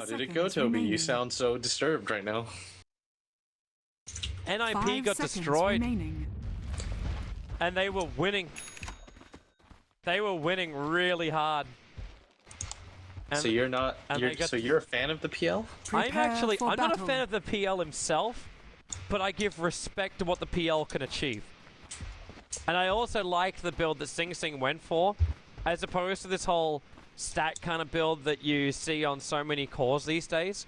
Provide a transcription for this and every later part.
did it go, Toby? You sound so disturbed right now. NIP got destroyed. And they were winning. They were winning really hard. And so you're not. You're a fan of the PL? I'm not a fan of the PL himself, but I give respect to what the PL can achieve. And I also like the build that Sing Sing went for, as opposed to this whole stat kind of build that you see on so many cores these days.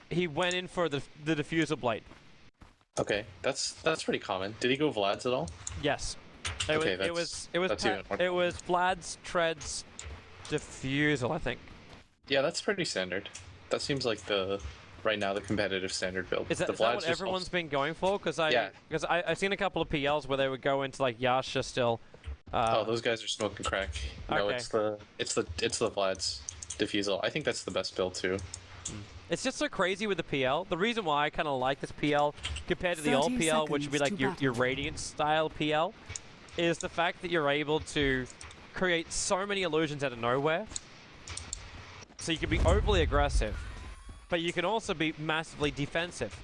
He went in for the diffuser blade. Okay, that's pretty common. Did he go Vlad's at all? Yes. It was Vlad's, Treads, Diffusal, I think. Yeah, that's pretty standard. That seems like right now the competitive standard build. Is that what everyone's been going for? Because I've seen a couple of PLs where they would go into like UNiVeRsE still. Oh, those guys are smoking crack. No, okay. it's the Vlad's Diffusal. I think that's the best build too. It's just so crazy with the PL. The reason why I kind of like this PL compared to the old PL, which would be like your Radiant style PL, is the fact that you're able to create so many illusions out of nowhere. So you can be overly aggressive, but you can also be massively defensive.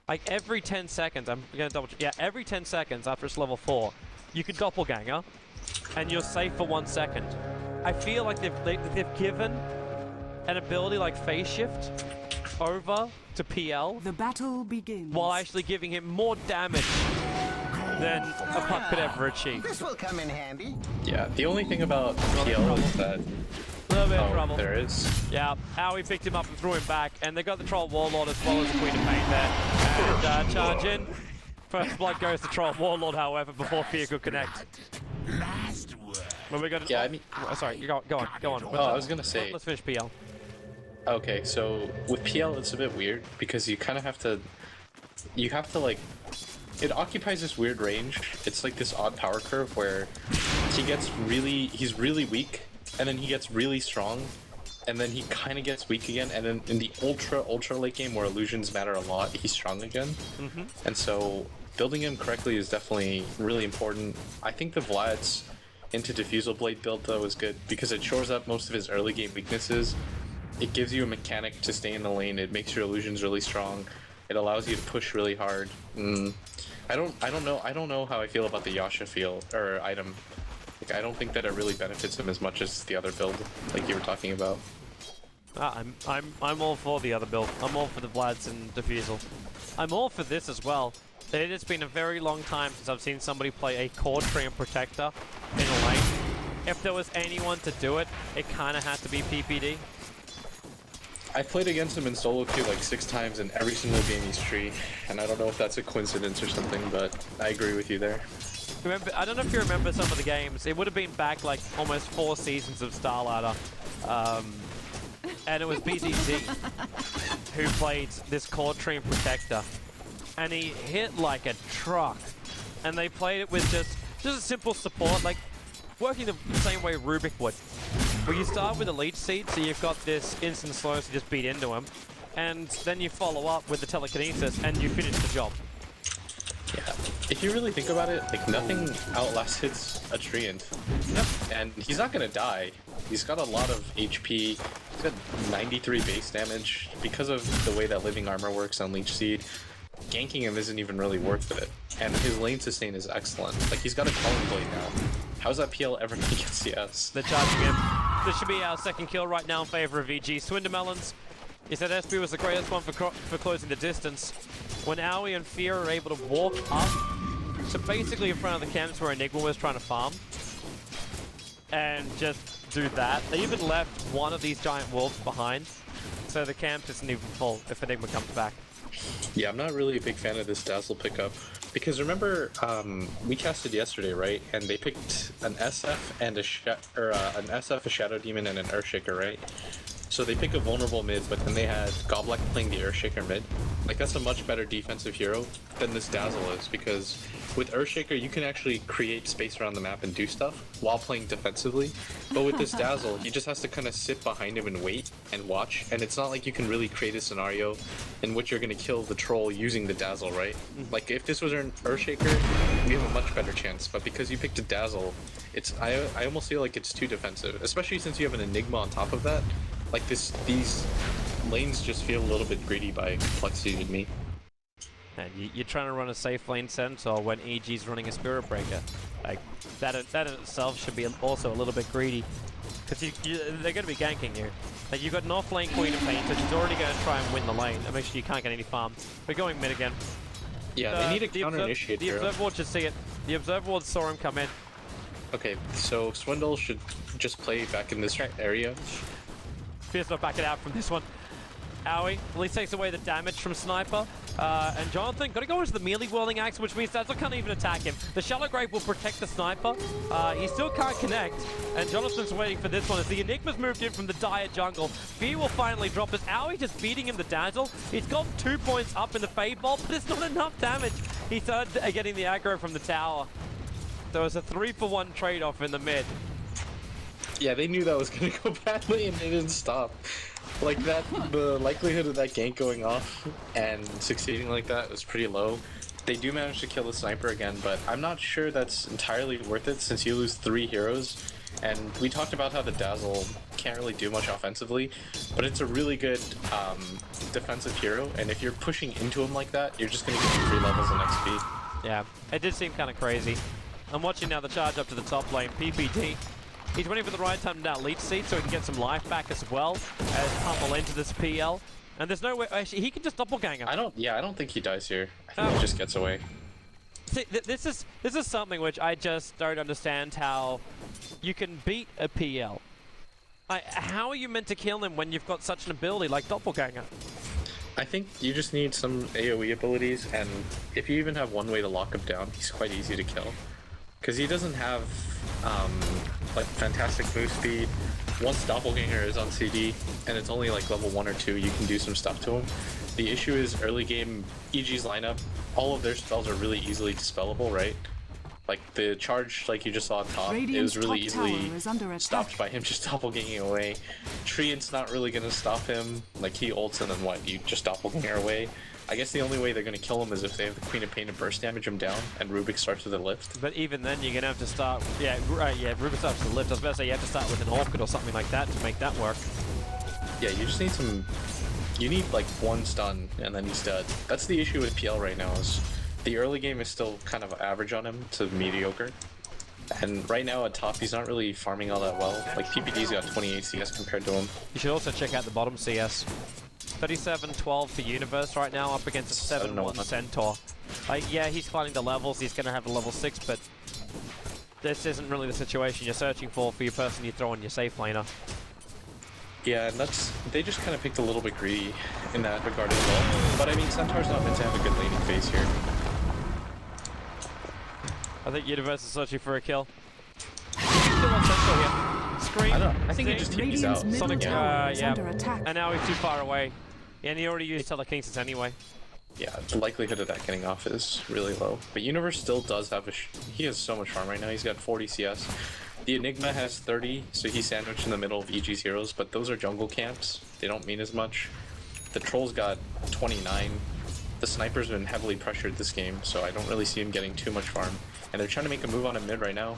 Like every 10 seconds, I'm gonna double check. Yeah, every 10 seconds after it's level 4, you can doppelganger, and you're safe for 1 second. I feel like they've given an ability like Phase Shift over to PL. The battle begins. While actually giving him more damage than a puck could ever achieve. This will come in handy. Yeah, the only thing about PL is that... A little bit of trouble. There is. Yeah, Owie picked him up and threw him back, and they got the Troll Warlord as well as the Queen of Pain there. And charge in. First blood goes to Troll Warlord, however, before Fear could connect. Well, we got. Yeah, sorry, go on. Oh, I was gonna say. Let's finish PL. Okay, so with PL, it's a bit weird because you kind of have to. You have to like. It occupies this weird range. It's like this odd power curve where he's really weak, and then he gets really strong, and then he kind of gets weak again, and then in the ultra late game where illusions matter a lot, he's strong again. And so building him correctly is definitely really important. I think the Vlad's into Diffusal Blade build though is good because it shores up most of his early game weaknesses. It gives you a mechanic to stay in the lane. It makes your illusions really strong. It allows you to push really hard. I don't know how I feel about the Yasha item. Like, I don't think that it really benefits him as much as the other build, like you were talking about. I'm all for the other build. I'm all for the Vlads and Diffusal. I'm all for this as well. It has been a very long time since I've seen somebody play a Core Tree and Protector in a lane. If there was anyone to do it, it kind of had to be PPD. I played against him in solo queue like 6 times in every single game he's tree, and I don't know if that's a coincidence or something, but I agree with you there. I don't know if you remember some of the games. It would have been back like almost 4 seasons of Starladder. And it was BZZ who played this Core Tree and Protector. And he hit like a truck. And they played it with just a simple support, like working the same way Rubik would. Where you start with a leech seed, so you've got this instant slow to just beat into him. And then you follow up with the telekinesis and you finish the job. Yeah, if you really think about it, like nothing outlasts a treant. Yep. And he's not gonna die. He's got a lot of HP. He's got 93 base damage. Because of the way that living armor works on Leech Seed, ganking him isn't even really worth it. And his lane sustain is excellent. Like, he's got a Calling Blade now. How's that PL ever gonna get CS? They're charging him. This should be our second kill right now in favor of VG. Swindermelons. He said SB was the greatest one for closing the distance. When Owie and Fear are able to walk up to basically in front of the camps where Enigma was trying to farm and just do that. They even left one of these giant wolves behind, so the camp isn't even full if Enigma comes back. Yeah, I'm not really a big fan of this Dazzle pickup. Because remember, we casted yesterday, right? And they picked an SF and an SF, a Shadow Demon, and an Earthshaker, right? So they pick a vulnerable mid, but then they had Goblek playing the Earthshaker mid. Like, that's a much better defensive hero than this Dazzle is, because with Earthshaker, you can actually create space around the map and do stuff while playing defensively. But with this Dazzle, he just has to kind of sit behind him and wait and watch, and it's not like you can really create a scenario in which you're going to kill the troll using the Dazzle, right? Like, if this was an Earthshaker, we have a much better chance, but because you picked a Dazzle, I almost feel like it's too defensive, especially since you have an Enigma on top of that. Like, these lanes just feel a little bit greedy by compLexity to me. And you're trying to run a safe lane Centaur when EG's running a Spirit Breaker. Like, that in itself should be also a little bit greedy. Because they're going to be ganking you. Like, you've got an off-lane Queen of Pain, so she's already going to try and win the lane and make sure you can't get any farm. We're going mid again. Yeah, they need to counter-initiate. The Observer Ward should see it. The Observer Ward saw him come in. Okay, so Swindle should just play back in this area. Fierce not backing out from this one. Owie at least takes away the damage from Sniper. And Jonathan got to go into the melee whirling axe, which means Dazzle can't even attack him. The Shallow Grave will protect the Sniper. He still can't connect. And Jonathan's waiting for this one as the Enigma's moved in from the dire jungle. Fear will finally drop as Owie just beating him the Dazzle. He's got 2 points up in the Fade Bolt, but it's not enough damage. He started getting the aggro from the tower. There was a 3-for-1 trade-off in the mid. Yeah, they knew that was going to go badly and they didn't stop. Like that, the likelihood of that gank going off and succeeding like that was pretty low. They do manage to kill the Sniper again, but I'm not sure that's entirely worth it since you lose 3 heroes. And we talked about how the Dazzle can't really do much offensively, but it's a really good defensive hero, and if you're pushing into him like that, you're just going to get 3 levels in XP. Yeah, it did seem kind of crazy. I'm watching now the charge up to the top lane, PPD. He's waiting for the right time to now leech seed so he can get some life back as well as humble into this PL. And there's no way, actually, he can just doppelganger. I don't think he dies here. I think he just gets away. See, this is something which I just don't understand how you can beat a PL. How are you meant to kill him when you've got such an ability like doppelganger? I think you just need some AoE abilities, and if you even have one way to lock him down, he's quite easy to kill. Because he doesn't have like fantastic move speed. Once Doppelganger is on CD and it's only like level 1 or 2, you can do some stuff to him. The issue is early game EG's lineup, all of their spells are really easily dispellable, right? Like the charge, like you just saw on top, it was really easily stopped by him just doppelganging away. Treant's not really gonna stop him. Like he ults and then what? You just doppelganger away. I guess the only way they're gonna kill him is if they have the Queen of Pain to burst damage him down, and Rubik starts with a lift. But even then, you're gonna have to start. Yeah, Rubik starts with a lift. I was about to say you have to start with an Orchid or something like that to make that work. Yeah, you just need some. You need like 1 stun, and then he's dead. That's the issue with PL right now. Is the early game is still kind of average on him to mediocre. And right now at top, he's not really farming all that well. Like PPD's got 28 CS compared to him. You should also check out the bottom CS. 37-12 for UNiVeRsE right now, up against a 7-1 Centaur. Yeah, he's climbing the levels, he's going to have a level 6, but this isn't really the situation you're searching for your person you throw in your safe laner. Yeah, and they just kind of picked a little bit greedy in that regard as well. But I mean, Centaur's not meant to have a good laning phase here. I think UNiVeRsE is searching for a kill. Still on Centaur here. Scream. I think he just TP's out. Sonic, yeah. And now he's too far away. Yeah, and he already used telekinesis anyway. Yeah, the likelihood of that getting off is really low. But UNiVeRsE still does have he has so much farm right now. He's got 40 CS. The Enigma has 30, so he's sandwiched in the middle of EG's heroes, but those are jungle camps. They don't mean as much. The Troll's got 29. The Sniper's been heavily pressured this game, so I don't really see him getting too much farm. And they're trying to make a move on him mid right now.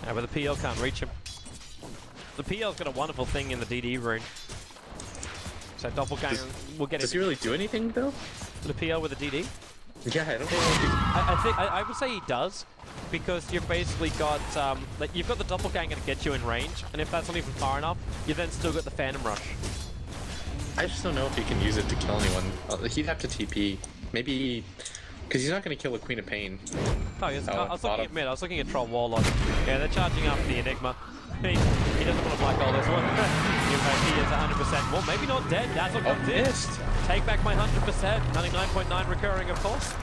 Yeah, but the PL can't reach him. The PL's got a wonderful thing in the DD rune. So Doppelganger will get it. Does he really do anything though? The PL with the DD? Yeah, I don't know. I would say he does, because you've basically got like you've got the Doppelganger to get you in range, and if that's not even far enough, you then still got the Phantom Rush. I just don't know if he can use it to kill anyone. He'd have to TP. Maybe because he's not going to kill a Queen of Pain. Oh, I was looking at mid. I was looking at Troll Warlock. Yeah, they're charging up the Enigma. He doesn't want to black all this one. He is 100%. Well, maybe not dead. Dazzle comes in. Take back my 100%. 99.9 recurring, of course.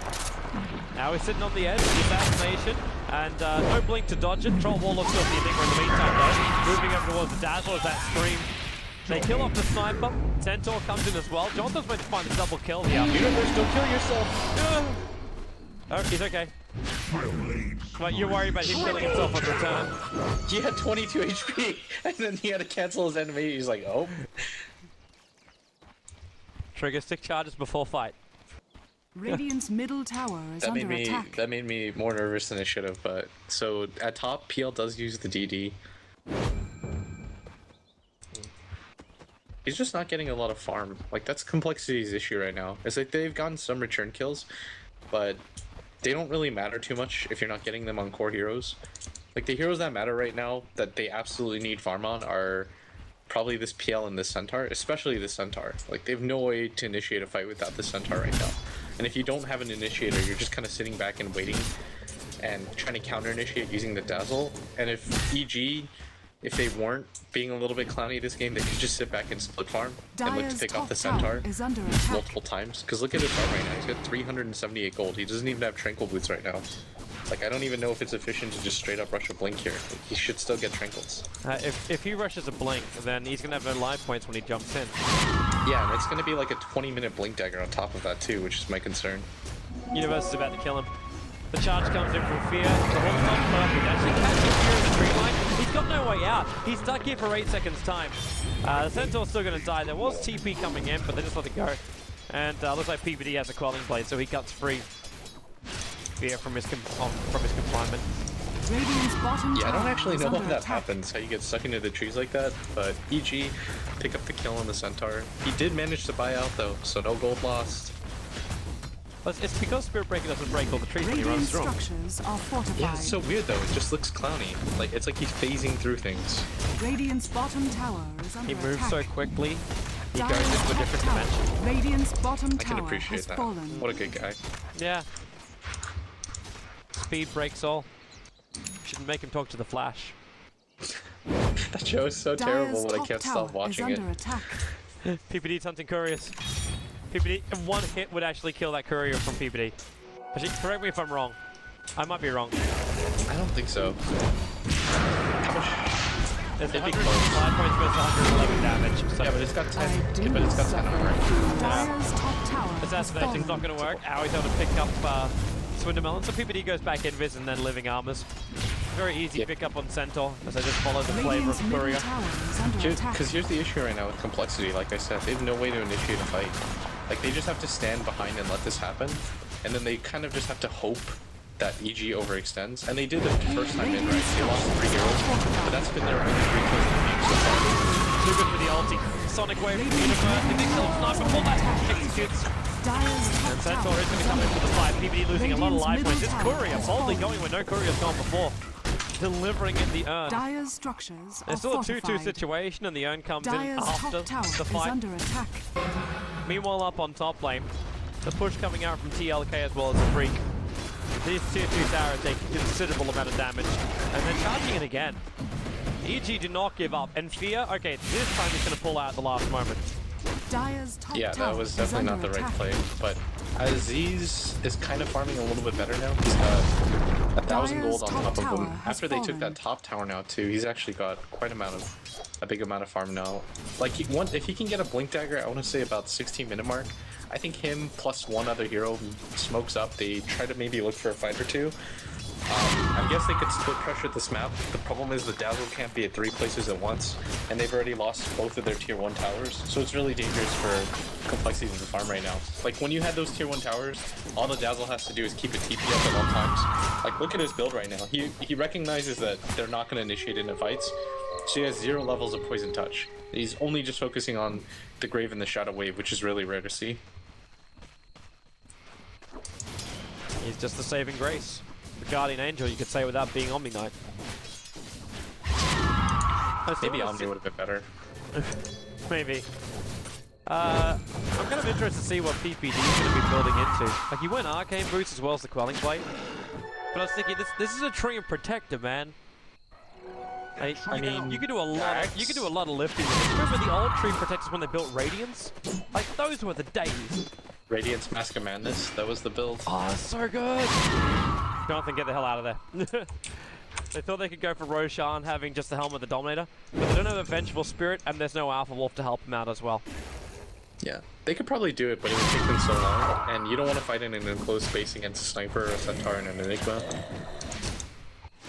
Now he's sitting on the edge. The assassination. And no blink to dodge it. Troll Warlock's got the Enigma in the meantime, though. Moving over towards the Dazzle as that Scream. They kill off the Sniper. Centaur comes in as well. Jonathan's meant to find a double kill here. UNiVeRsE, don't kill yourself. Oh, he's okay. But you're worried about him killing himself on return. He had 22 HP, and then he had to cancel his enemy. He's like, oh. Trigger stick charges before fight. Radiant's middle tower is under attack. That made me more nervous than it should have. But so at top, PL does use the DD. he's just not getting a lot of farm. Like, that's complexity's issue right now. It's like they've gotten some return kills, but they don't really matter too much if you're not getting them on core heroes. Like, the heroes that matter right now that they absolutely need farm on are probably this PL and this Centaur, especially the Centaur. Like, they have no way to initiate a fight without the Centaur right now. And if you don't have an initiator, you're just kind of sitting back and waiting and trying to counter-initiate using the Dazzle. And if EG, if they weren't being a little bit clowny this game, they could just sit back and split farm and look to pick off the Centaur multiple times. Because look at his farm right now. He's got 378 gold. He doesn't even have Tranquil Boots right now. Like, I don't even know if it's efficient to just straight up rush a Blink here. Like, he should still get Tranquils. If he rushes a Blink, then he's going to have no life points when he jumps in. Yeah, and it's going to be like a 20-minute Blink dagger on top of that too, which is my concern. UNiVeRsE is about to kill him. The charge comes in from Fear. The Hawk's not perfect. Actually catching Fear in the tree line. He's got no way out. He's stuck here for 8 seconds time. The Centaur's still going to die. There was TP coming in, but they just let it go. And looks like PPD has a Quelling Blade, so he cuts free. Fear from his confinement. Yeah, I don't actually know how that happens, how you get stuck into the trees like that, but EG pick up the kill on the Centaur. He did manage to buy out though, so no gold lost. But it's because Spirit Breaker doesn't break all the trees when he runs through them. Yeah, it's so weird though, it just looks clowny. Like, it's like he's phasing through things. Radiant's bottom tower is under He moves attack. so quickly, he goes into a different dimension. Radiant's bottom I can tower appreciate has that. fallen. What a good guy. Yeah. Speed breaks all. Shouldn't make him talk to the Flash. That show is so terrible, but I can't stop watching it. PPD's hunting couriers. PPD, one hit would actually kill that courier from PPD. Actually, correct me if I'm wrong. I might be wrong. I don't think so. How much? It's 105 points versus 111 damage. So Yeah, but it's got 10. Yeah, but it's got 10 armor. Dyer's top tower has Assassinating's not fallen. going to work. Ow, he's able to pick up Swindermelon. So PPD goes back invis and then living armors. Very easy pick up on Centaur as I just follow the flavor of Courier. Because here's the issue right now with complexity. Like I said, they have no way to initiate a fight. Like, they just have to stand behind and let this happen, and then they kind of just have to hope that EG overextends. And they did it the first time in, right? They lost 3 heroes, but that's been their only 3 kills in the game so far. Too good for the ulti. Sonic Wave from UNiVeRsE. The big self-snipe before that executes. And Centaur is going to come in for the fight. PPD losing a lot of life points. This Courier boldly going where no Courier's gone before. Delivering in the urn. Dyer's structures are It's still a 2-2 fortified. situation and the urn comes in Dyer's after top tower the is fight. under attack. Meanwhile, up on top lane, the push coming out from TLK as well as the Freak. These tier 2 towers take a considerable amount of damage. And then charging it again. EG do not give up. And Fear, okay, this time he's going to pull out at the last moment. Dyer's top Yeah, tower that was is definitely not under the right attack. play. But Aziz is kind of farming a little bit better now. He's got 1,000 gold on top of him. After they took that top tower now too, he's actually got quite a big amount of farm now. Like, if he can get a Blink Dagger, I want to say about 16-minute mark. I think him plus one other hero smokes up. They try to maybe look for a fight or two. I guess they could split pressure this map. The problem is the Dazzle can't be at 3 places at once, and they've already lost both of their tier 1 towers, so it's really dangerous for complexity to farm right now. Like, when you had those tier 1 towers, all the Dazzle has to do is keep a TP up at all times. Like, look at his build right now. He recognizes that they're not going to initiate into fights, so he has 0 levels of Poison Touch. He's only just focusing on the Grave and the Shadow Wave, which is really rare to see. He's just the saving grace. The Guardian Angel, you could say, without being Omni Knight. Maybe Omni would have been better. Maybe. I'm kind of interested to see what PPD is going to be building into. Like, he went Arcane Boots as well as the Quelling Blade. But I was thinking, this is a Treant Protector, man. I mean, you could do a lot of lifting with this. Remember the old Treant Protectors when they built Radiance? Like, those were the days. Radiance Mask of Madness, that was the build. Oh, so good! Jonathan, get the hell out of there. They thought they could go for Roshan having just the Helm of the Dominator, but they don't have a Vengeful Spirit, and there's no Alpha Wolf to help him out as well. Yeah, they could probably do it, but it would take them so long, and you don't want to fight in an enclosed space against a Sniper or a Centaur and an Enigma.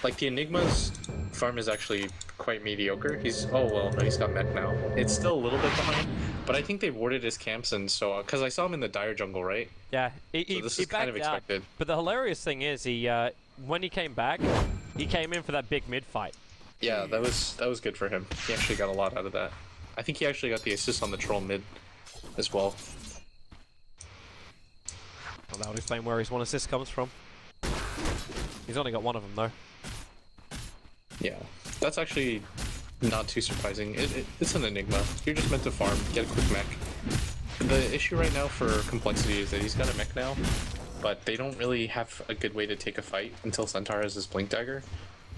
Like, the Enigma's farm is actually quite mediocre. He's got mech now. It's still a little bit behind, but I think they warded his camps, and so, because I saw him in the Dire jungle, right? Yeah, so this is kind of expected. But the hilarious thing is, when he came back, he came in for that big mid fight. Yeah, that was good for him. He actually got a lot out of that. I think he actually got the assist on the troll mid as well. Well, that would explain where his one assist comes from. He's only got one of them though. Yeah, that's actually not too surprising. It's an enigma. You're just meant to farm, get a quick mech. The issue right now for compLexity is that he's got a mech now, but they don't really have a good way to take a fight until Centaur has his blink dagger.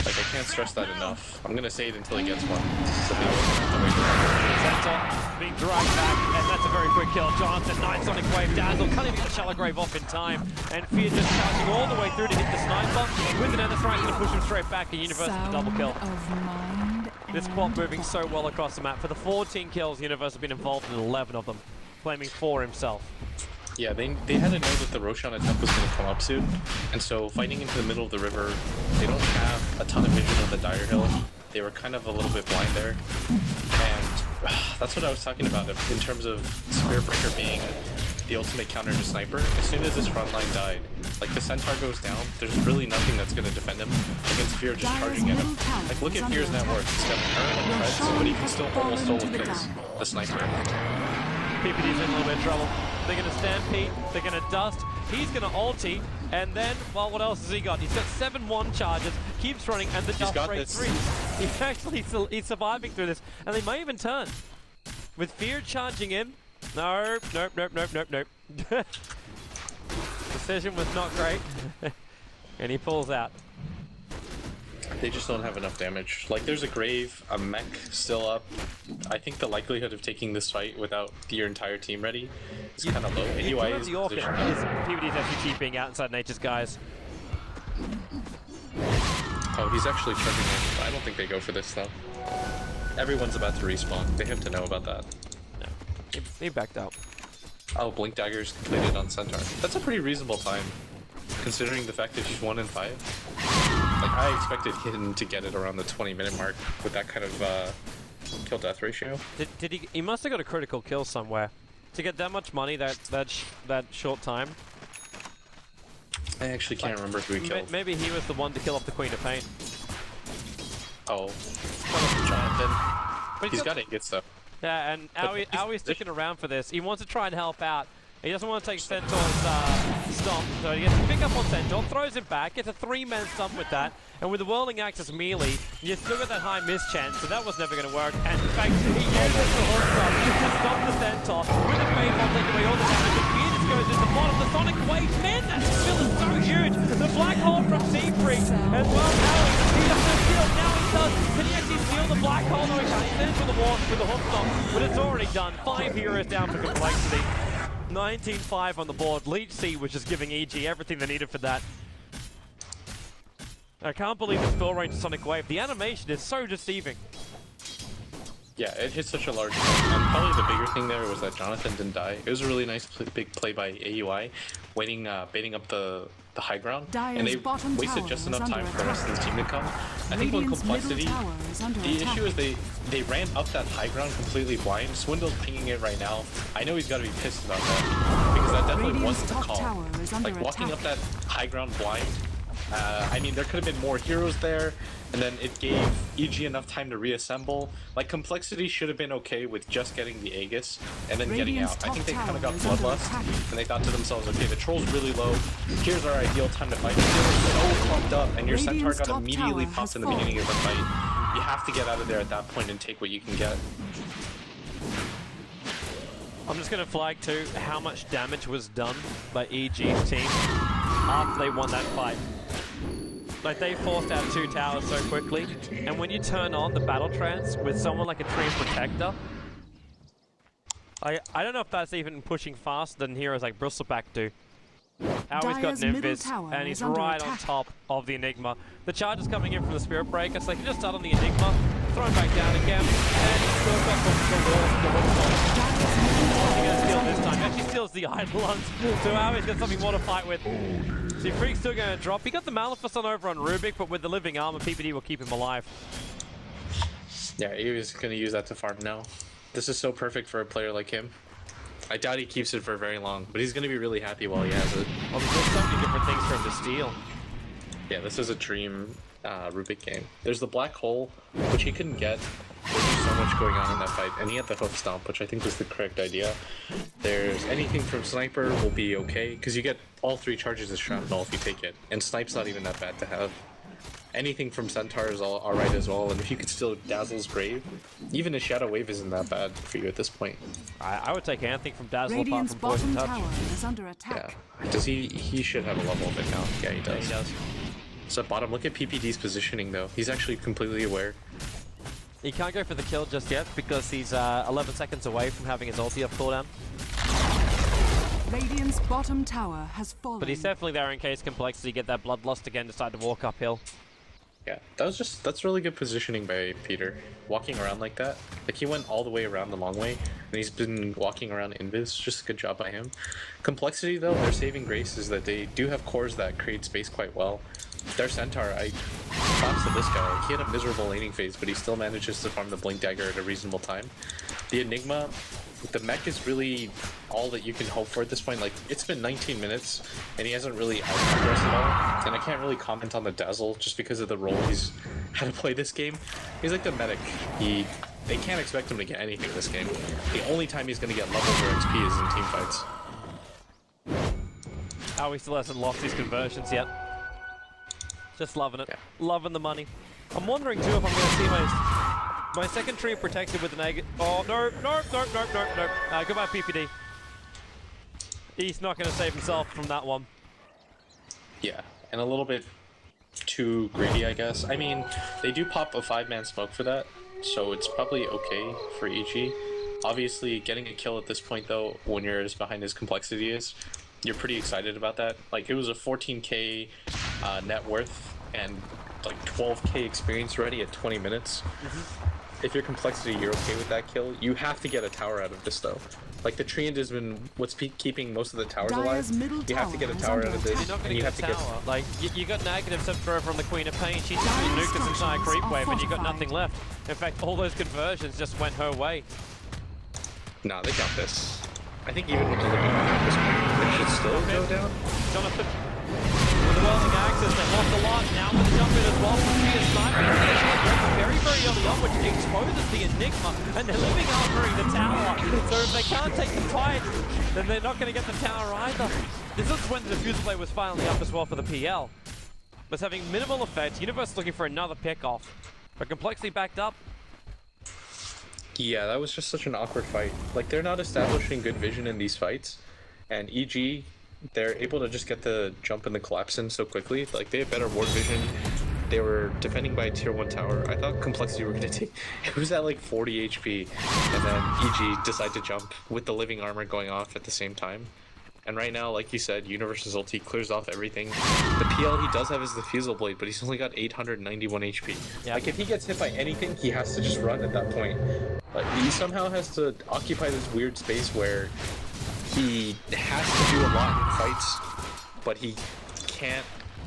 Like, I can't stress that enough. I'm gonna say it until he gets one. So now we're gonna have to wait for that. Centaur being dragged back, and that's a very quick kill. Jonathan, nice Sonic Wave Dazzle, can't even get the Shallow Grave off in time. And Fear just charging all the way through to hit the sniper. With an Netherstrike, gonna push him straight back, and UNiVeRsE the double kill. This quad moving so well across the map. For the 14 kills, UNiVeRsE has been involved in 11 of them, claiming 4 himself. Yeah, they had to know that the Roshan attempt was going to come up soon, and so fighting into the middle of the river, they don't have a ton of vision on the Dire Hill. They were kind of a little bit blind there, and that's what I was talking about in terms of Spirit Breaker being the ultimate counter to Sniper. As soon as this front line died, like the Centaur goes down, there's really nothing that's going to defend him against Fear just charging at him. Like, look at Fear's net worth. He's got Iron and Threads, but he can still almost solo kills the Sniper. PPD's in a little bit of trouble. They're going to Stampede, they're going to Dust, he's going to ulti, and then, well, what else has he got? He's got 7-1 charges, keeps running, and the Dust rate 3. He's actually he's surviving through this, and they may even turn. With Fear charging in, nope. Decision was not great, and he pulls out. They just don't have enough damage. Like, there's a grave, a mech still up. I think the likelihood of taking this fight without your entire team ready is kind of low. AUI is PPD's actually keeping out inside Nature's guys. Oh, he's actually charging in. I don't think they go for this, though. Everyone's about to respawn. They have to know about that. No, he backed out. Oh, Blink Dagger's completed on Centaur. That's a pretty reasonable time, considering the fact that he's 1 in 5. Like, I expected him to get it around the 20-minute mark with that kind of kill-death ratio. Did he? He must have got a critical kill somewhere to get that much money that short time. I actually can't remember who he killed. Maybe he was the one to kill off the Queen of Pain. Oh, Jonathan. But he's got ingots though. Yeah, and Aui's sticking around for this. He wants to try and help out. He doesn't want to take Centaur's stomp, so he gets to pick up on Centaur, throws him back, gets a 3-man stomp with that, and with the Whirling Axe as melee, you still got that high miss chance, so that was never going to work. And in fact, he uses the hook stop to stop the Centaur with the Fade Bomb taking away all the damage, and Fear just goes into the bottom. The Sonic Wave, man, that spill is so huge! The Black Hole from Seafreak as well. He doesn't steal, now he does. Can he actually steal the Black Hole? No, he can't. He stands for the wall with the hook stop, but it's already done. 5 heroes down for compLexity. 19-5 on the board. Leech C was just giving EG everything they needed for that. I can't believe the spell range of Sonic Wave. The animation is so deceiving. Yeah, it hit such a large point. And probably the bigger thing there was that Jonathan didn't die. It was a really nice big play by AUI, baiting up the high ground, and they wasted just enough time for the rest of the team to come. I think on compLexity, the issue is they ran up that high ground completely blind. Swindle's pinging it right now. I know he's got to be pissed about that, because that definitely wasn't the call. Like, walking up that high ground blind, I mean, there could have been more heroes there, and then it gave EG enough time to reassemble. Like, compLexity should have been okay with just getting the Aegis and then getting out. I think they kind of got bloodlust, and they thought to themselves, okay, the troll's really low. Here's our ideal time to fight. They were so pumped up, and your Centaur got immediately popped in the beginning of the fight. You have to get out of there at that point and take what you can get. I'm just going to flag too how much damage was done by EG's team after they won that fight. Like, they forced out 2 towers so quickly, and when you turn on the battle trance with someone like a Tree Protector, I don't know if that's even pushing faster than heroes like Bristleback do. Aui's got UNiVeRsE, and he's right on top of the Enigma. The charge is coming in from the Spirit Breaker, so they can just start on the Enigma, throw him back down again, and he's still got the What's he going to steal this time? He actually steals the Eidolons, so Aui's got something more to fight with. See, Freak's still going to drop. He got the Maleficent over on Rubik, but with the living armor, PPD will keep him alive. Yeah, he was going to use that to farm now. This is so perfect for a player like him. I doubt he keeps it for very long, but he's going to be really happy while he has it. Well, there's so many different things for him to steal. Yeah, this is a dream Rubik game. There's the Black Hole, which he couldn't get. There's just so so much going on in that fight, and he had the hook stomp, which I think was the correct idea. There's anything from Sniper will be okay, because you get all 3 charges of Shrapnel if you take it, and Snipe's not even that bad to have. Anything from Centaur is alright as well, and if you could still Dazzle's Grave, even a Shadow Wave isn't that bad for you at this point. I would take anything from Dazzle Radiant's apart from Poison bottom Touch. tower is under attack. Yeah. Does he should have a level of it now. Yeah, he does. Yeah, he does. So bottom, look at PPD's positioning though. He's actually completely aware. He can't go for the kill just yet because he's 11 seconds away from having his ulti up cooldown. Radiant's bottom tower has fallen. But he's definitely there in case compLexity get that bloodlust again, decide to walk uphill. Yeah, that's really good positioning by Peter. Walking around like that. Like he went all the way around the long way, and he's been walking around invis. Just a good job by him. compLexity though, their saving grace is that they do have cores that create space quite well. Their Centaur, props to this guy. Like, he had a miserable laning phase, but he still manages to farm the Blink Dagger at a reasonable time. The Enigma, the mech is really all that you can hope for at this point. Like, it's been 19 minutes, and he hasn't really progressed at all. And I can't really comment on the Dazzle just because of the role he's had to play this game. He's like the medic. They can't expect him to get anything this game. The only time he's going to get levels or XP is in team fights. Oh, he still hasn't lost his conversions yet. Just loving it. Yeah. Loving the money. I'm wondering too if I'm going to see my second tree protected with an egg. Oh, no. Goodbye, PPD. He's not going to save himself from that one. Yeah, and a little bit too greedy, I guess. I mean, they do pop a 5-man smoke for that, so it's probably okay for EG. Obviously, getting a kill at this point, though, when you're as behind as compLexity is, you're pretty excited about that. Like, it was a 14k net worth and like 12k experience ready at 20 minutes. If you're compLexity, you're okay with that kill. You have to get a tower out of this, though. Like, the Treant has been what's keeping most of the towers alive. You have to get a tower out of this. You're not going and to get a tower. Like, you got negative subscribe from the Queen of Pain. She just nuked this entire creep wave, and you got nothing left. In fact, all those conversions just went her way. Nah, they got this. I think even with the living armor at this point, they should still go down. Jonathan, with the welding axes, they lost a lot. Now with the jump in as well from Peter's side. Very, very early on, which exposes the Enigma, and they're living armoring the tower. So if they can't take the fight, then they're not going to get the tower either. This is when the diffuser blade was finally up as well for the PL. Was having minimal effect. UNiVeRsE looking for another pick off, but compLexity backed up. Yeah, that was just such an awkward fight. Like, they're not establishing good vision in these fights, and EG, they're able to just get the jump and the collapse in so quickly. Like, they have better ward vision. They were defending by a tier 1 tower. I thought compLexity were gonna take... It was at like 40 HP, and then EG decided to jump with the living armor going off at the same time. And right now, like you said, UNiVeRsE's ulti clears off everything. The PL he does have is the Fusel Blade, but he's only got 891 HP. Yeah. Like, if he gets hit by anything, he has to just run at that point. But he somehow has to occupy this weird space where he has to do a lot in fights, but he can't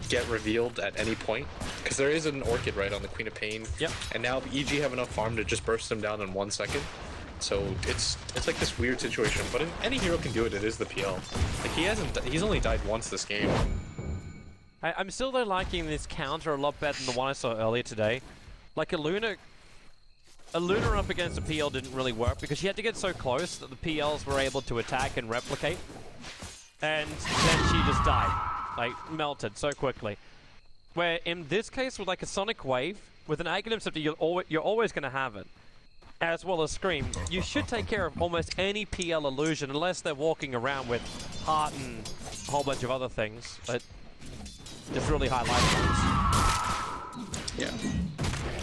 get revealed at any point. Because there is an Orchid right on the Queen of Pain. Yep. And now EG have enough farm to just burst him down in 1 second. So it's like this weird situation, but if any hero can do it, it is the PL. Like, he's only died once this game. I'm still though liking this counter a lot better than the one I saw earlier today. Like a Luna up against a PL didn't really work because she had to get so close that the PLs were able to attack and replicate. And then she just died. Like, melted so quickly. Where in this case, with like a Sonic Wave, with an Aghanim Scepter, you're always going to have it. As well as Scream. You should take care of almost any PL illusion, unless they're walking around with Heart and a whole bunch of other things. But just really high life points. Yeah.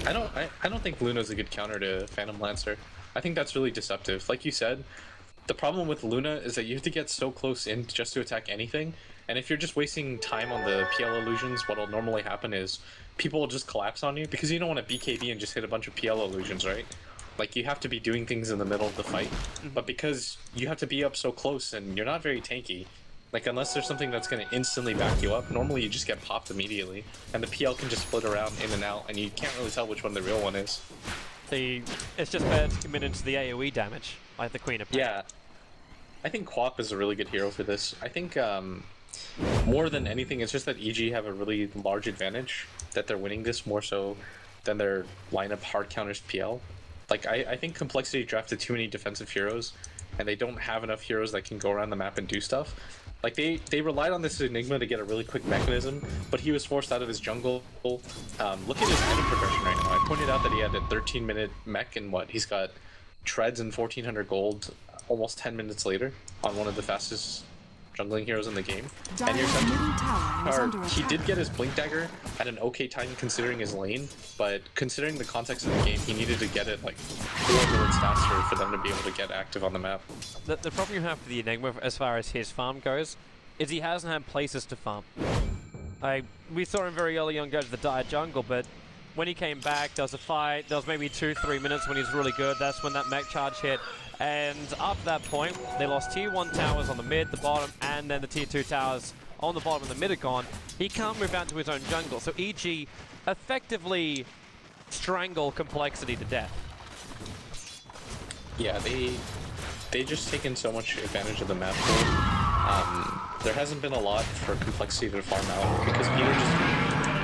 I don't think Luna's a good counter to Phantom Lancer. I think that's really deceptive. Like you said, the problem with Luna is that you have to get so close in just to attack anything. And if you're just wasting time on the PL illusions, what'll normally happen is people will just collapse on you because you don't want to BKB and just hit a bunch of PL illusions, right? Like, you have to be doing things in the middle of the fight, but because you have to be up so close and you're not very tanky, like, unless there's something that's going to instantly back you up, normally you just get popped immediately, and the PL can just split around in and out, and you can't really tell which one the real one is. It's just better to commit into the AoE damage, like the Queen of Pain. Yeah. I think Quap is a really good hero for this. I think, more than anything, it's just that EG have a really large advantage, that they're winning this more so than their lineup hard counters PL. Like, I think compLexity drafted too many defensive heroes, and they don't have enough heroes that can go around the map and do stuff. Like, they relied on this Enigma to get a really quick mechanism, but he was forced out of his jungle. Look at his item progression right now. I pointed out that he had a 13-minute mech, and what? He's got treads and 1400 gold almost 10 minutes later on one of the fastest jungling heroes in the game. And he did get his blink dagger at an okay time considering his lane, but considering the context of the game, he needed to get it like 4 minutes faster for them to be able to get active on the map. The problem you have for the Enigma as far as his farm goes is he hasn't had places to farm. We saw him very early on go to the dire jungle, but when he came back, there was a fight, there was maybe 2-3 minutes when he was really good. That's when that mech charge hit. And up that point, they lost tier 1 towers on the mid, the bottom, and then the tier 2 towers on the bottom and the mid are gone. He can't move out to his own jungle, so EG effectively strangle compLexity to death. Yeah, they just taken so much advantage of the map pool. There hasn't been a lot for compLexity to farm out because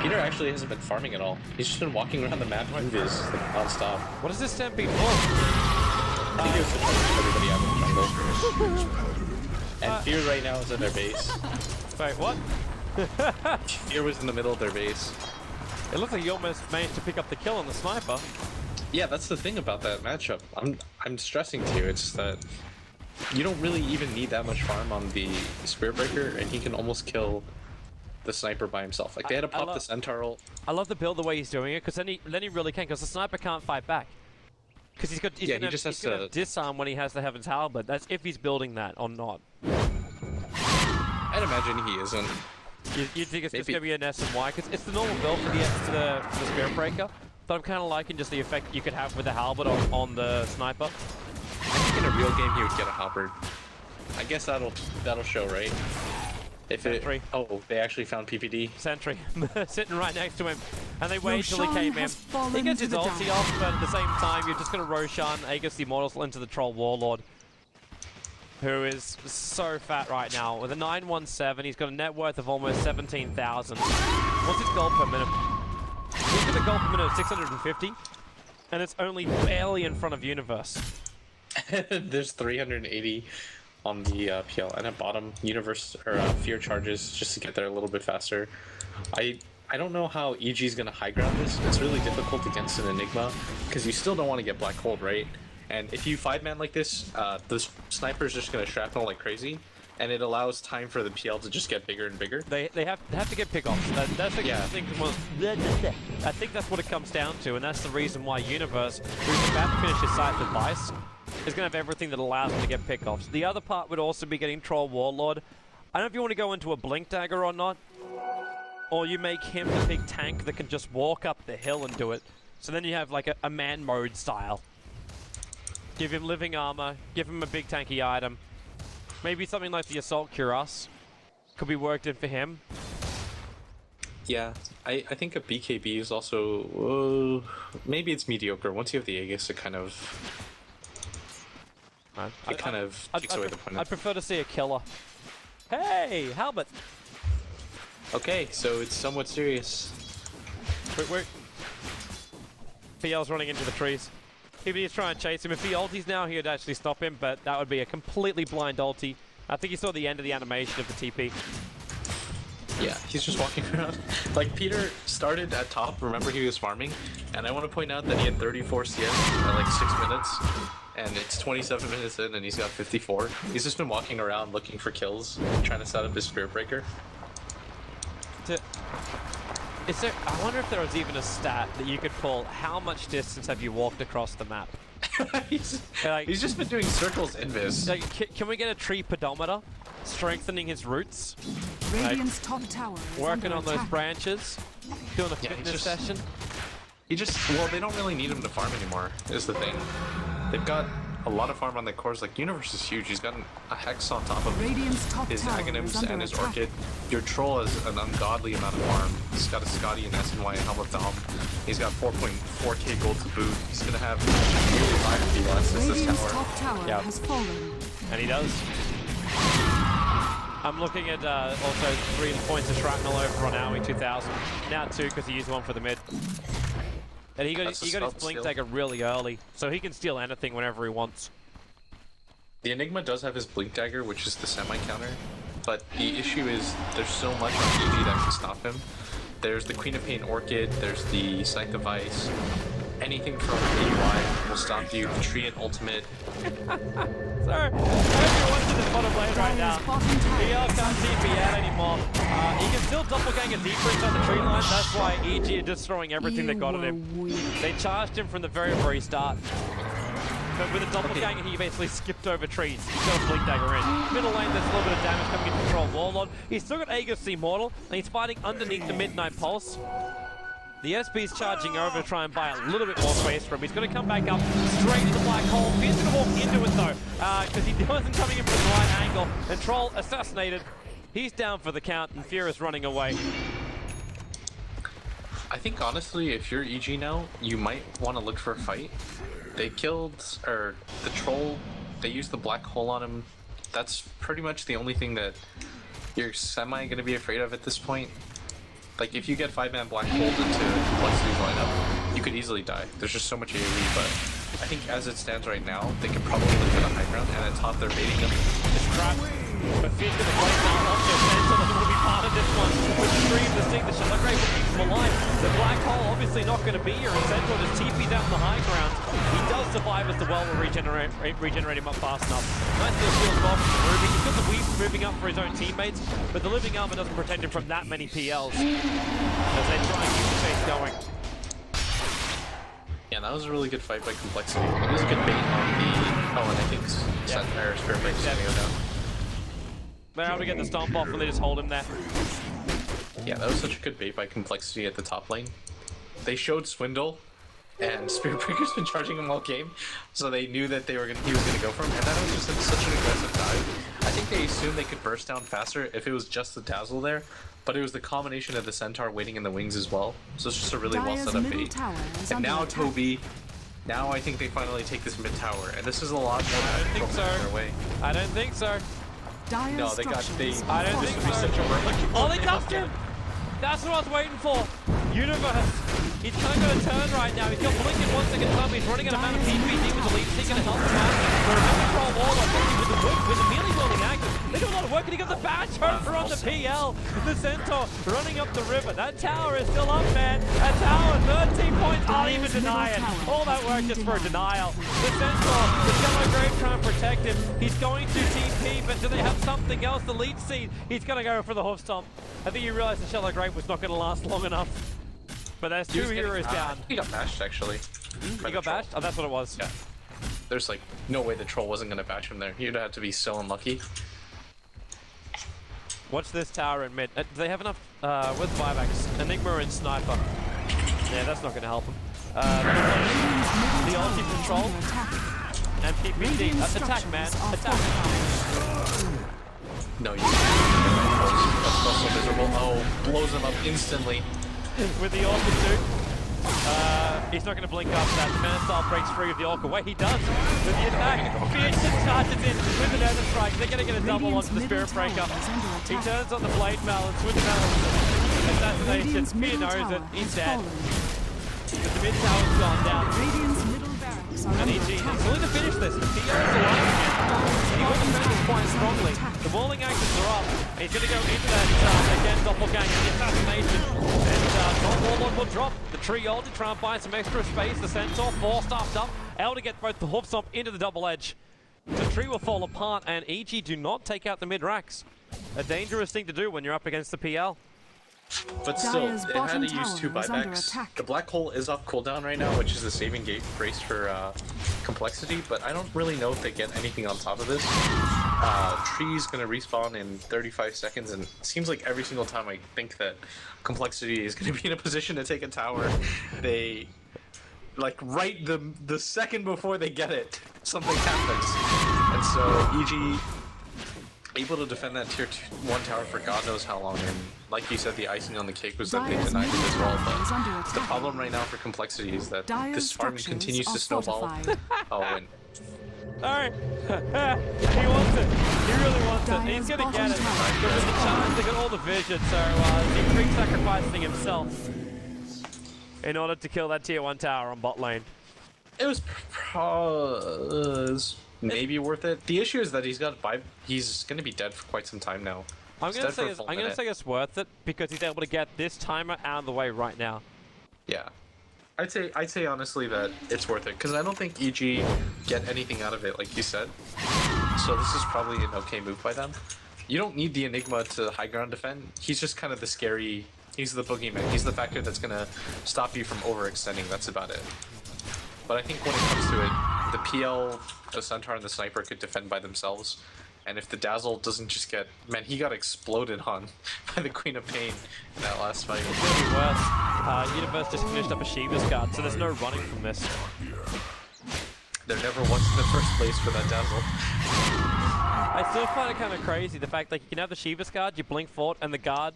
Peter actually hasn't been farming at all. He's just been walking around the map invis like non-stop. What is this stampede for? I think it was to try to keep everybody out of the jungle. And Fear right now is in their base. Wait, what? Fear was in the middle of their base. It looks like you almost managed to pick up the kill on the sniper. Yeah, that's the thing about that matchup. I'm stressing to you, it's that you don't really even need that much farm on the Spirit Breaker, and he can almost kill the sniper by himself. Like, they had to pop the Centaur ult. I love the build the way he's doing it, because then he really can, because the sniper can't fight back. Because he's gonna disarm when he has the Heaven's Halberd. That's if he's building that or not. I'd imagine he isn't. You think it's just gonna be an S and Y? Because it's the normal build for the Spirit Breaker. But I'm kind of liking just the effect you could have with the Halberd on the sniper. I think in a real game he would get a Halberd. I guess that'll show, right? If Sentry. Oh, they actually found PPD. Sentry sitting right next to him, and they wait till he came in. He gets his ulti off, but at the same time, you're just going to Roshan Aegis the Immortal into the Troll Warlord, who is so fat right now. With a 917, he's got a net worth of almost 17,000. What's his gold per minute? He's got a gold per minute of 650, and it's only barely in front of UNiVeRsE. There's 380 on the PL, and at bottom, UNiVeRsE or Fear charges just to get there a little bit faster. I don't know how EG is gonna high ground this. It's really difficult against an Enigma because you still don't want to get Black Cold, right? And if you 5-man like this, the sniper is just gonna shrapnel like crazy, and it allows time for the PL to just get bigger and bigger. They have to get pickoffs. That's the thing. I think that's what it comes down to, and that's the reason why UNiVeRsE, who's about to finish his site with Vice, is going to have everything that allows him to get pickoffs. The other part would also be getting Troll Warlord. I don't know if you want to go into a Blink Dagger or not, or you make him the big tank that can just walk up the hill and do it. So then you have like a man mode style. Give him living armor, give him a big tanky item. Maybe something like the Assault Cuirass could be worked in for him. Yeah, I think a BKB is also... maybe it's mediocre. Once you have the Aegis, it kind of... It kind of takes away the point. I'd prefer to see a killer. Hey, Halbert! Okay, so it's somewhat serious. Wait. PL's running into the trees. He's trying to chase him. If he ultis now, he would actually stop him, but that would be a completely blind ulti. I think you saw the end of the animation of the TP. Yeah, he's just walking around. Like, Peter started at top, remember he was farming, and I want to point out that he had 34 CS at like 6 minutes, and it's 27 minutes in and he's got 54. He's just been walking around looking for kills, trying to set up his Spirit Breaker. I wonder if there was even a stat that you could pull. How much distance have you walked across the map? He's just been doing circles invis. Like, can we get a tree pedometer? Strengthening his roots? Radiant's top tower is working on those branches? Doing a fitness session? Well, they don't really need him to farm anymore, is the thing. They've got a lot of farm on their cores. Like, UNiVeRsE is huge. He's got a Hex on top of his Aghanims and his Orchid. Your Troll has an ungodly amount of farm. He's got a Scotty and SNY and Helmet Dom. He's got 4.4k gold to boot. He's gonna have nearly 5 PS as this tower. Has fallen. And he does. I'm looking at also 3 points of shrapnel over on Aoi 2000. Now 2 because he used one for the mid. And he got his Blink Dagger really early, so he can steal anything whenever he wants. The Enigma does have his Blink Dagger, which is the semi-counter, but the issue is there's so much on EG that can stop him. There's the Queen of Pain Orchid, there's the Scythe of Ice, anything from AUI will stop you, the Tree and Ultimate. Sorry, I hope you're watching this bottom lane right now. PL can't TP out anymore. He can still doppelgang a deeper inside the tree line, that's why EG are destroying everything they got at him. They charged him from the very, very start. But with a doppelganger, he basically skipped over trees. He's got a Blink Dagger in. Middle lane, there's a little bit of damage coming into Control Warlord. He's still got Aegis Immortal, and he's fighting underneath the Midnight Pulse. The SP's charging over to try and buy a little bit more space for him. He's going to come back up straight to the black hole. He's going to walk into it though, because he wasn't coming in from the right angle. And Troll assassinated. He's down for the count, and Fear is running away. I think honestly, if you're EG now, you might want to look for a fight. They killed, or the Troll, they used the black hole on him. That's pretty much the only thing that you're semi going to be afraid of at this point. Like, if you get 5-man black hole into complexity's lineup, you could easily die. There's just so much AoE, but I think as it stands right now, they could probably look for the high ground, and at top they're baiting him. It's trapped. But Fear's going to play down off their Centaur doesn't want to be part of this one. With the Dream, the Sting, the Shadow Grave will keep him alive. The black hole obviously not going to be here, and Centaur just TP's out on the high ground. He does survive as the well will regenerate him up fast enough. Nice little shield off from Ruby. He's got the Weave moving up for his own teammates, but the Living Armor doesn't protect him from that many PLs. As they try and keep the chase going. Yeah, that was a really good fight by compLexity. It was a good bait on the... Oh, and I think Spirit Break's gonna go down. They're able to get the stomp off and they just hold him there. Yeah, that was such a good bait by compLexity at the top lane. They showed Swindle, and Spirit Breaker's been charging him all game, so they knew that he was gonna go for him, and that was just such an aggressive dive. I think they assumed they could burst down faster if it was just the Dazzle there, but it was the combination of the Centaur waiting in the wings as well, so it's just a really well set up bait. And now Toby, now I think they finally take this mid tower, and this is a lot more difficult in their way. I don't think so. No, they got I don't think so. Oh, they dumped him! That's what I was waiting for. UNiVeRsE. He's kind of got a turn right now. He's got Blink in 1 second time. He's running out of mana TP. With the lead, he's going to help him out. But remember, Control Warlord with the melee wielding active. They do a lot of work, and he got the badge over on the PL. The Centaur running up the river. That tower is still up, man. That tower, 13 points. I'll even deny it. All that work just for a denial. The Centaur is going to Grave trying to protect him. He's going to TP, but do they have something else? The lead seed. He's going to go for the hoof stomp. I think he realized the Shallow Grave was not going to last long enough. But there's 2 heroes down. He got bashed, actually. He got bashed? Oh, that's what it was. Yeah. There's like no way the Troll wasn't going to bash him there. You'd have to be so unlucky. Watch this tower in mid. Do they have enough? With buybacks? Enigma and Sniper. Yeah, that's not going to help him. The ulti Control. And PPD. Attack, man. Attack. No, you can't. That's so miserable. Oh, blows him up instantly. With the Orca too. He's not going to blink after that. The Mana Style breaks free of the Orca. Wait, he does. With the attack. Fear just charges in with the Nether Strike. They're going to get a double onto the Spirit Breaker. He turns on the Blade Mail and Switch Mail. Assassination. Fear knows it. He's dead. But the mid tower's gone down. And EG needs to finish this. The PO is alive again. He will defend this quite strongly. The walling actions are up. He's going to go into that again, doppelganger, the assassination. And Tom Warlord will drop. The tree ult to try and buy some extra space. The Centaur 4-staffed up. Able to get both the hoof stomp into the double edge. The tree will fall apart, and EG do not take out the mid racks. A dangerous thing to do when you're up against the PL. But still, it had to use 2 buybacks. The black hole is off cooldown right now, which is the saving grace for compLexity, but I don't really know if they get anything on top of this. Tree's gonna respawn in 35 seconds, and it seems like every single time I think that compLexity is gonna be in a position to take a tower, they, like, right the second before they get it, something happens. And so EG able to defend that tier 1 tower for God knows how long, and like you said, the icing on the cake was that they denied it as well, but the problem right now for compLexity is that this farm continues to snowball. Oh, and... Alright. He wants it. He really wants it. He's gonna get it. But with the challenge, they got all the vision, so he's pre-sacrificing himself. in order to kill that tier 1 tower on bot lane. It was maybe worth it. The issue is that he's going to be dead for quite some time now. I'm gonna say it's worth it because he's able to get this timer out of the way right now. Yeah, I'd say honestly that it's worth it because I don't think EG get anything out of it, like you said. So this is probably an okay move by them. You don't need the Enigma to high ground defend. He's just kind of the scary. He's the boogeyman. He's the factor that's gonna stop you from overextending. That's about it. But I think when it comes to it, the PL, the Centaur, and the Sniper could defend by themselves. And if the Dazzle doesn't just get... Man, he got exploded on by the Queen of Pain in that last fight. It's gonna be worse. UNiVeRsE just finished up a Shiva's guard, so there's no running from this. There never was in the first place for that Dazzle. I still find it kind of crazy, the fact that you can have the Shiva's guard, you blink fort, and the guard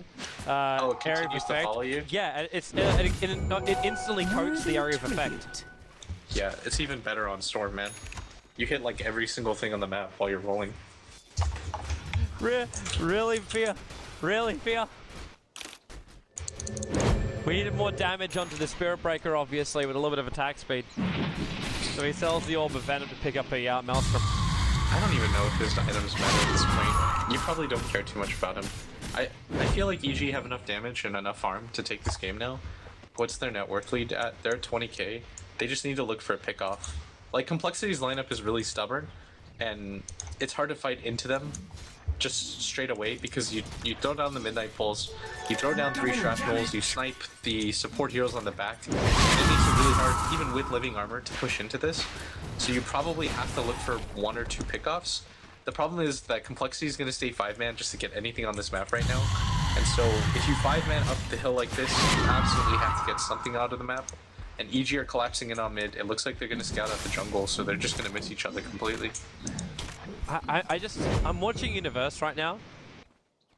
area of effect. Follow you? Yeah, it instantly coats the area of effect. Yeah, it's even better on Storm, man. You hit like every single thing on the map while you're rolling. Really, Fear? Really, Fear? We needed more damage onto the Spirit Breaker, obviously, with a little bit of attack speed. So he sells the Orb of Venom to pick up a Maelstrom. I don't even know if his items matter at this point. You probably don't care too much about him. I feel like EG have enough damage and enough farm to take this game now. What's their net worth lead at? They're at 20k. They just need to look for a pickoff. Like, compLexity's lineup is really stubborn, and it's hard to fight into them just straight away because you throw down the Midnight Pulse, you throw down 3 shrapnels, you snipe the support heroes on the back, and it makes it really hard, even with living armor, to push into this. So you probably have to look for 1 or 2 pickoffs. The problem is that compLexity is going to stay 5-man just to get anything on this map right now. And so if you 5-man up the hill like this, you absolutely have to get something out of the map. And EG are collapsing in on mid. It looks like they're going to scout out the jungle, so they're just going to miss each other completely. I'm watching UNiVeRsE right now,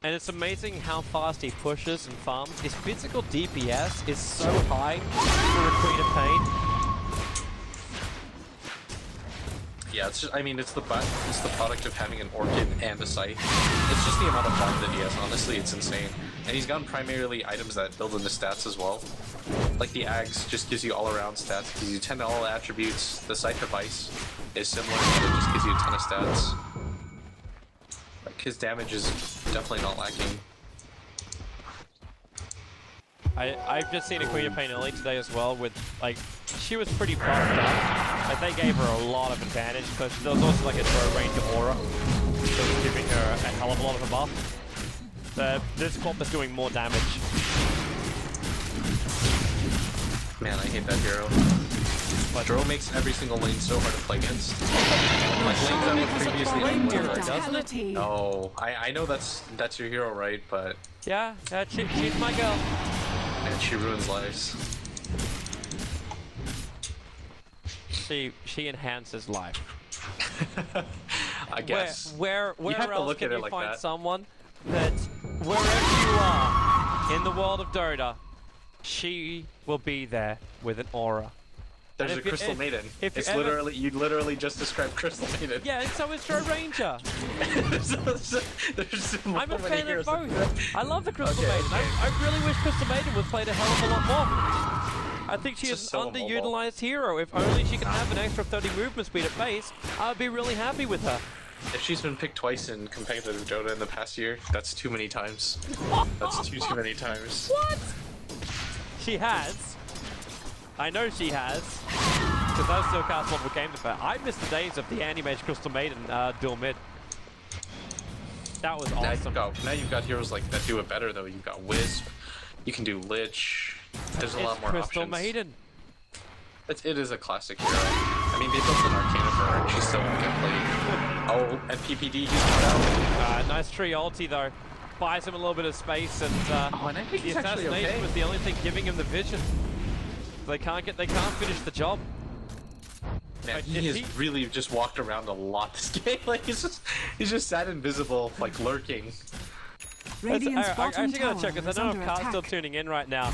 and it's amazing how fast he pushes and farms. His physical DPS is so high for a Queen of Pain. Yeah, it's just, I mean, it's the product of having an Orchid and a Scythe. It's just the amount of farm that he has. Honestly, it's insane. And he's gotten primarily items that build into stats as well. Like the Ags just gives you all-around stats, gives you 10 to all attributes. The Scythe device is similar, but it just gives you a ton of stats. Like, his damage is definitely not lacking. I've just seen a Queen of Pain early today as well with, like, she was pretty buffed up. Like, they gave her a lot of advantage because there was also like a throw range of aura that was giving her a hell of a lot of a buff. This corp is doing more damage. Man, I hate that hero. Dro makes every single lane so hard to play against. Like lanes that were previously unwinnable, doesn't it? No, I know that's your hero, right? But yeah, she's my girl. And she ruins lives. She enhances life. I guess. Where else can you find that. someone that wherever you are in the world of Dota, she will be there with an aura. There's a Crystal Maiden. You literally just described Crystal Maiden. Yeah, and so is Joe Ranger. I'm a fan of both. I love the Crystal Maiden. I really wish Crystal Maiden was played a hell of a lot more. I think she is an underutilized hero. If only she could have an extra 30 movement speed at base, I would be really happy with her. If she's been picked twice in competitive Dota in the past year, that's too many times. That's too many times. What? She has. I know she has. Because I still cast multiple games with her. I miss the days of the Anti-Mage Crystal Maiden dual mid. That was awesome. Now you've got heroes like that do it better though. You've got Wisp. You can do Lich. There's a lot more Crystal options. Maiden. It is a classic hero. I mean, they built an Arcana for her and she still won't get played. Oh, and PPD, he's cut out. Nice tree ulti though. Buys him a little bit of space and, and I think the assassination was the only thing giving him the vision. They can't finish the job. Man, he has really just walked around a lot this game. Like he's just sat invisible, like lurking. I actually gotta check because I don't know if Cart's still tuning in right now.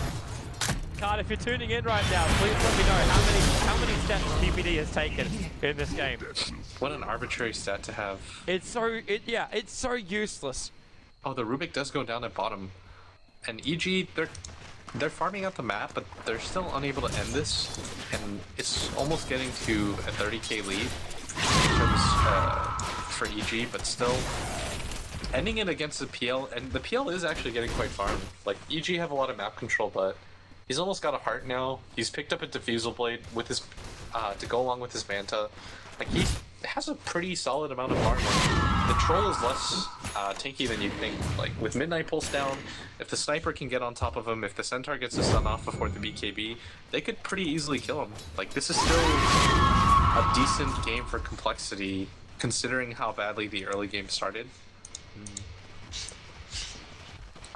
Cart, if you're tuning in right now, please let me know how many steps PPD has taken in this game. What an arbitrary stat to have. It's so useless. Oh, the Rubik does go down at bottom, and EG they're farming out the map, but they're still unable to end this, and it's almost getting to a 30k lead in terms for EG, but still ending it against the PL, and the PL is actually getting quite farmed. Like, EG have a lot of map control, but he's almost got a heart now. He's picked up a Diffusal Blade with his to go along with his Manta. Like, he has a pretty solid amount of armor. The Troll is less tanky than you'd think. Like, with Midnight Pulse down, if the Sniper can get on top of him, if the Centaur gets a stun off before the BKB, they could pretty easily kill him. Like, this is still a decent game for compLexity, considering how badly the early game started.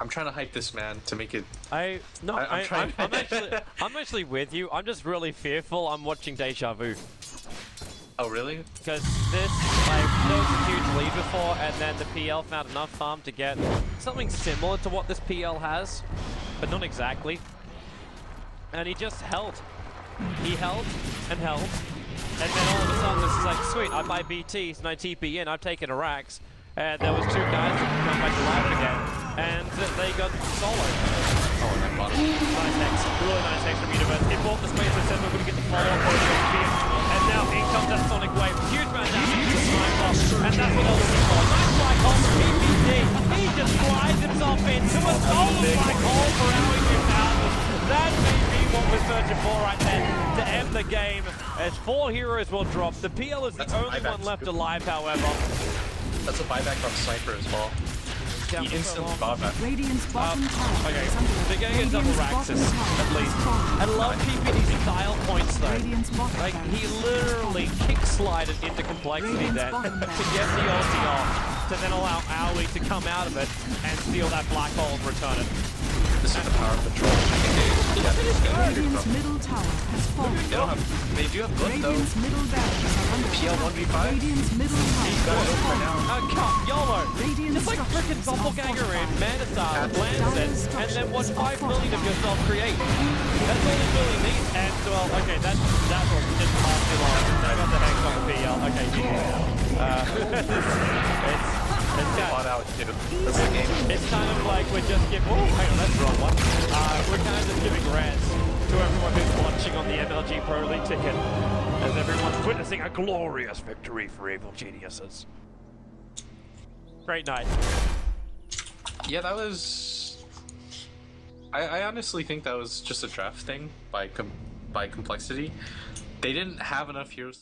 I'm trying to hype this, man, to make it... I'm actually with you. I'm just really fearful. I'm watching Deja Vu. Oh, really? Because this, like, there was a huge lead before, and then the PL found enough farm to get something similar to what this PL has, but not exactly. And he just held. He held and held, and then all of a sudden this is like, sweet, I buy BTs and I TP in, I've taken a Rax, and there was 2 guys that could come back to life again, and they got soloed. Oh, and that bottom. Nice Hex, really nice Hex from UNiVeRsE. He bought the space and said we're going to get the follow-up. And now in comes that Sonic Wave. Huge amount of damage to the Sniper. And that's what they're looking for. Nice black hole from PPD. He just slides himself into a golden black hole for Howie 2000. That may be what we're searching for right there to end the game. As 4 heroes will drop. The PL is the only one left alive, however. That's a buyback on Sniper as well. He instantly buyback. Radiant's bottom tower Okay, is under they're attack. going to get double Radiant's Raxes, bottom tower at least. is falling. I love PPD's style points, though. Radiant's bottom Like, barracks he is literally falling. kick-slided into compLexity Radiant's then bottom to barracks. get the ulti off, to then allow Owly to come out of it and steal that black hole and return it. This is the power of the Troll. Radiant's middle tower has fallen. They do have blood though. Radiant's middle barracks are under PL attack. 1v5. Radiant's middle He's got tower it has over fallen. now. Oh, come, YOLO! Radiant Just like frickin' structures are Doppelganger in, fortified. Manastar, That's Lancet, and then watch 5 million of yourself create. That's all you really need. And, well, okay, that was just far too long. I got the Hex on the PL. Okay, it's kind Fought out, dude. That's the game. It's kind of like we're just giving... Oh, hang on, that's the wrong one. We're kind of just giving res to everyone who's watching on the MLG Pro League ticket, as everyone's witnessing a glorious victory for evil geniuses. Great night. Yeah, that was... I honestly think that was just a draft thing by compLexity. They didn't have enough heroes to